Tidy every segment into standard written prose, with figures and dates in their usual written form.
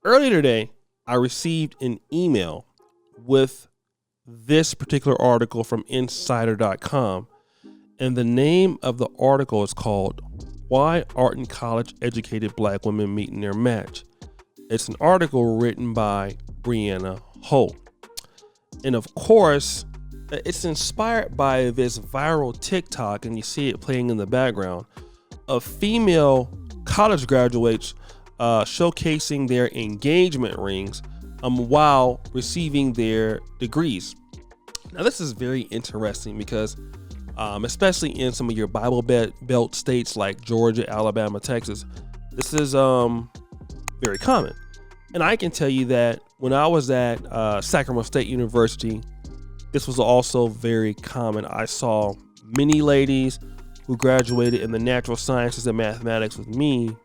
Earlier today, I received an email with this particular article from insider.com. And the name of the article is called Why Aren't College Educated Black Women Meeting Their Match? It's an article written by Brianna Holt. And of course, it's inspired by this viral TikTok, and you see it playing in the background, of female college graduates showcasing their engagement rings while receiving their degrees. Now, this is very interesting because especially in some of your Bible Belt states like Georgia, Alabama, Texas, this is very common. And I can tell you that when I was at Sacramento State University, this was also very common. I saw many ladies who graduated in the natural sciences and mathematics with me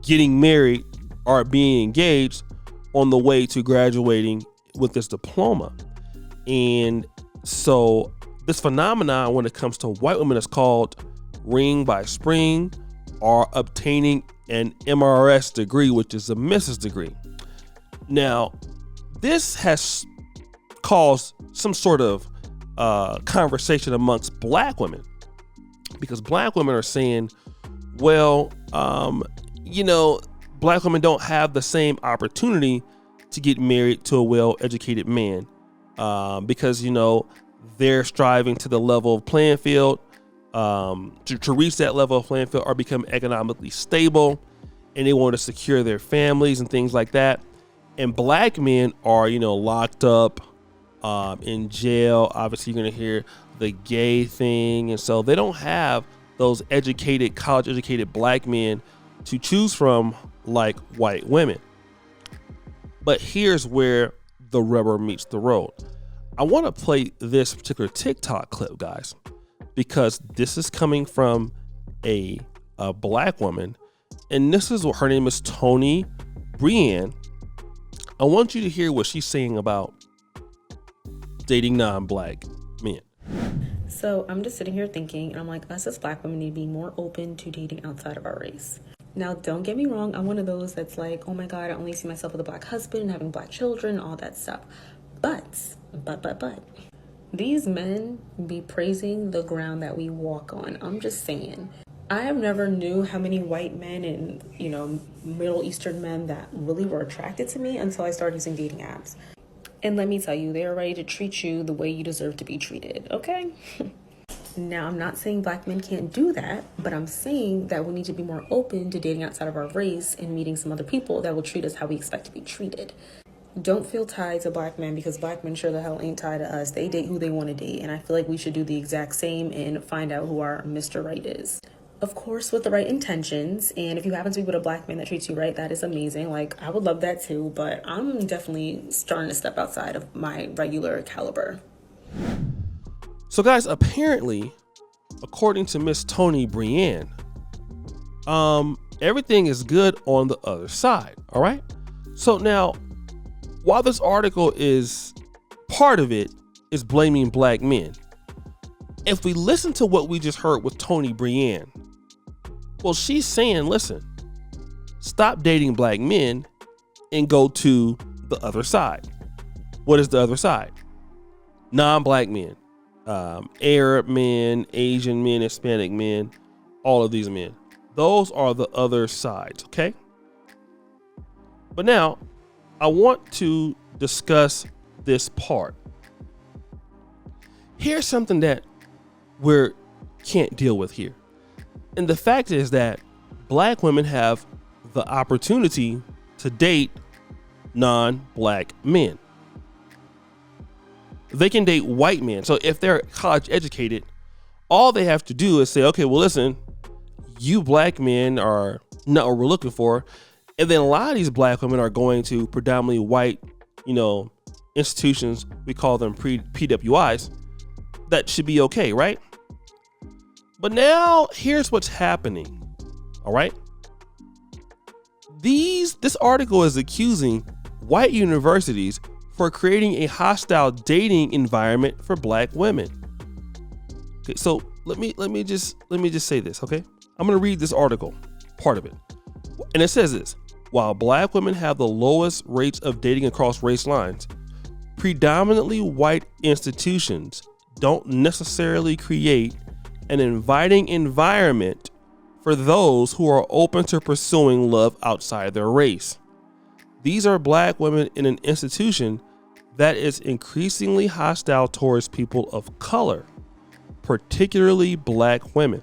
getting married or being engaged on the way to graduating with this diploma. And so this phenomenon, when it comes to white women, is called ring by spring, or obtaining an MRS degree, which is a Mrs. degree. Now, this has caused some sort of conversation amongst black women, because black women are saying, well, black women don't have the same opportunity to get married to a well-educated man because, they're striving to the level of playing field, to reach that level of playing field or become economically stable, and they want to secure their families and things like that. And black men are, locked up in jail. Obviously, you're going to hear the gay thing. And so they don't have those educated, college educated black men to choose from like white women. But here's where the rubber meets the road. I want to play this particular TikTok clip, guys, because this is coming from a black woman, and this is what her name is, Tony Brian. I want you to hear what she's saying about dating non-black men. So I'm just sitting here thinking, and I'm like, us as black women need to be more open to dating outside of our race. Now, don't get me wrong. I'm one of those that's like, oh my God, I only see myself with a black husband, having black children, all that stuff. But, these men be praising the ground that we walk on. I'm just saying. I have never knew how many white men and, Middle Eastern men that really were attracted to me until I started using dating apps. And let me tell you, they are ready to treat you the way you deserve to be treated, okay? Now, I'm not saying black men can't do that, but I'm saying that we need to be more open to dating outside of our race and meeting some other people that will treat us how we expect to be treated. Don't feel tied to black men, because black men sure the hell ain't tied to us. They date who they want to date, and I feel like we should do the exact same and find out who our Mr. Right is. Of course, with the right intentions, and if you happen to be with a black man that treats you right, that is amazing. Like, I would love that too, but I'm definitely starting to step outside of my regular caliber. So guys, apparently, according to Miss Tony Brian, everything is good on the other side. All right. So now, while this article is part of it is blaming black men, if we listen to what we just heard with Tony Brian, well, she's saying, listen, stop dating black men and go to the other side. What is the other side? Non-black men, Arab men, Asian men, Hispanic men, all of these men. Those are the other sides, okay? But now, I want to discuss this part. Here's something that we can't deal with here. And the fact is that black women have the opportunity to date non-black men. They can date white men. So if they're college educated, all they have to do is say, okay, well, listen, you black men are not what we're looking for. And then a lot of these black women are going to predominantly white, institutions. We call them PWIs. That should be okay, right? But now here's what's happening. All right. This article is accusing white universities for creating a hostile dating environment for black women. Okay, so let me just say this, okay? I'm going to read this article, part of it. And it says this: while black women have the lowest rates of dating across race lines, predominantly white institutions don't necessarily create an inviting environment for those who are open to pursuing love outside their race. These are black women in an institution that is increasingly hostile towards people of color, particularly black women.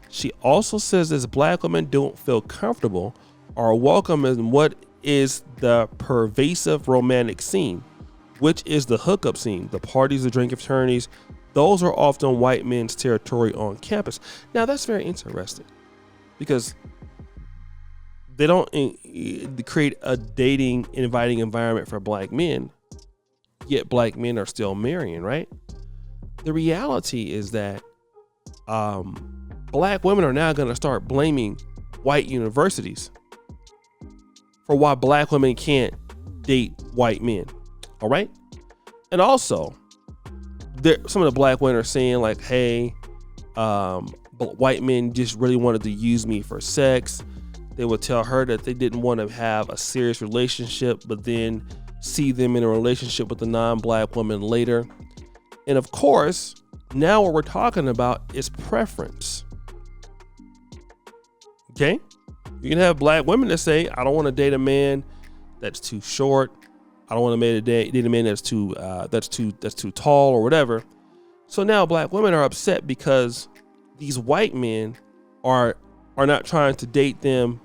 She also says that black women don't feel comfortable or welcome in what is the pervasive romantic scene, which is the hookup scene, the parties, the drink fraternities. Those are often white men's territory on campus. Now that's very interesting because they don't create a dating, inviting environment for black men, yet black men are still marrying, right? The reality is that black women are now going to start blaming white universities for why black women can't date white men. All right. And also, some of the black women are saying like, hey, white men just really wanted to use me for sex. They would tell her that they didn't want to have a serious relationship, but then see them in a relationship with a non-black woman later. And of course, now what we're talking about is preference. Okay? You can have black women that say, I don't want to date a man that's too short. I don't want to date a man that's too tall or whatever. So now black women are upset because these white men are not trying to date them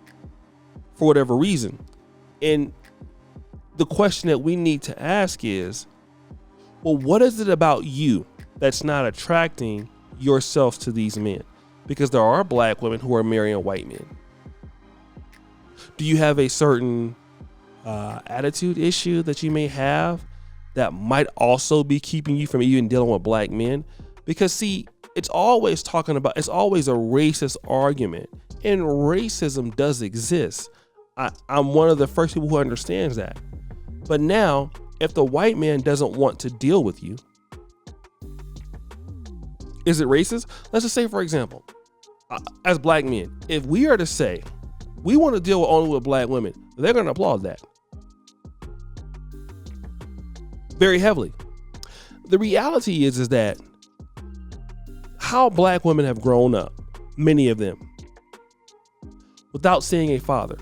for whatever reason. And the question that we need to ask is, well, what is it about you that's not attracting yourself to these men? Because there are black women who are marrying white men. Do you have a certain attitude issue that you may have that might also be keeping you from even dealing with black men? Because see, it's always a racist argument, and racism does exist. I'm one of the first people who understands that. But now, if the white man doesn't want to deal with you, is it racist? Let's just say, for example, as black men, if we are to say we want to deal only with black women, they're going to applaud that very heavily. The reality is that how black women have grown up, many of them, without seeing a father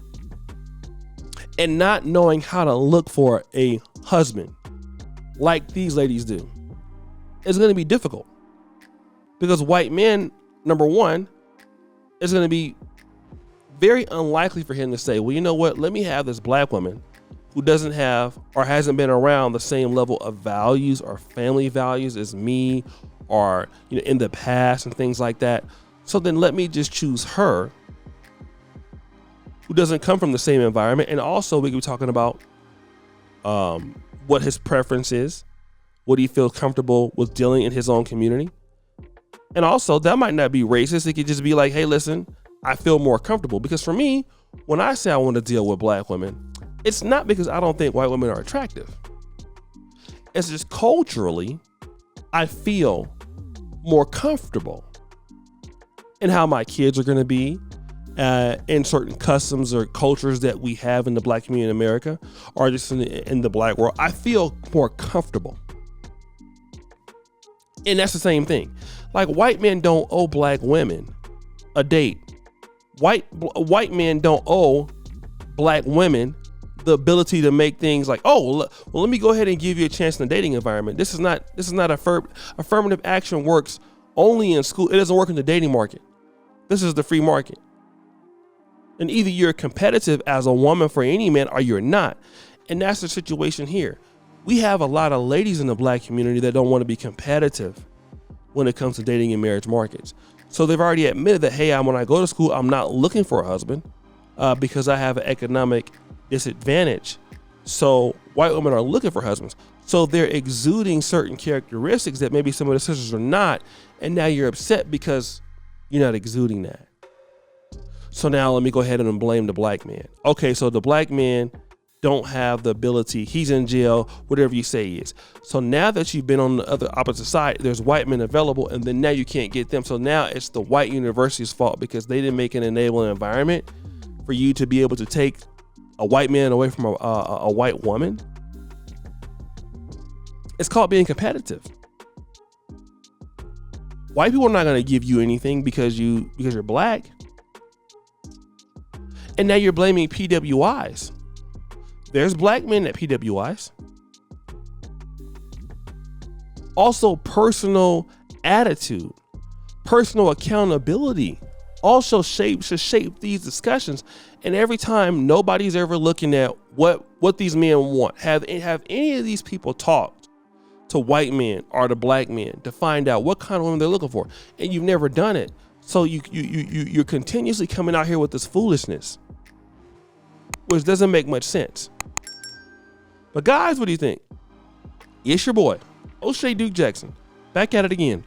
and not knowing how to look for a husband like these ladies do, is going to be difficult. Because white men, number one, it's going to be very unlikely for him to say, well, you know what, let me have this black woman who doesn't have or hasn't been around the same level of values or family values as me, or in the past and things like that. So then let me just choose her, who doesn't come from the same environment. And also we could be talking about what his preference is, what he feels comfortable with dealing in his own community. And also that might not be racist. It could just be like, hey, listen, I feel more comfortable. Because for me, when I say I want to deal with black women, it's not because I don't think white women are attractive. It's just culturally, I feel more comfortable in how my kids are going to be, in certain customs or cultures that we have in the black community in America, or just in the black world. I feel more comfortable. And that's the same thing. Like, white men don't owe black women a date. White men don't owe black women the ability to make things like, well, let me go ahead and give you a chance in the dating environment. This is not affirmative action works only in school. It doesn't work in the dating market. This is the free market. And either you're competitive as a woman for any man or you're not. And that's the situation here. We have a lot of ladies in the black community that don't want to be competitive when it comes to dating and marriage markets. So they've already admitted that, hey, when I go to school, I'm not looking for a husband because I have an economic disadvantage. So white women are looking for husbands. So they're exuding certain characteristics that maybe some of the sisters are not. And now you're upset because you're not exuding that. So now let me go ahead and blame the black man. Okay, so the black man don't have the ability. He's in jail, whatever you say he is. So now that you've been on the other opposite side, there's white men available, and then now you can't get them. So now it's the white university's fault because they didn't make an enabling environment for you to be able to take a white man away from a white woman. It's called being competitive. White people are not going to give you anything because you're black. And now you're blaming PWIs. There's black men at PWIs. Also, personal attitude, personal accountability also should shape these discussions. And every time, nobody's ever looking at what these men want. Have any of these people talked to white men or to black men to find out what kind of women they're looking for? And you've never done it. So you're continuously coming out here with this foolishness, which doesn't make much sense. But guys, what do you think? It's your boy, O'Shea Duke Jackson, back at it again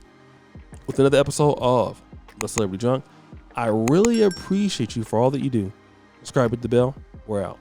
with another episode of The Celebrity Junk. I really appreciate you for all that you do. Subscribe, hit the bell. We're out.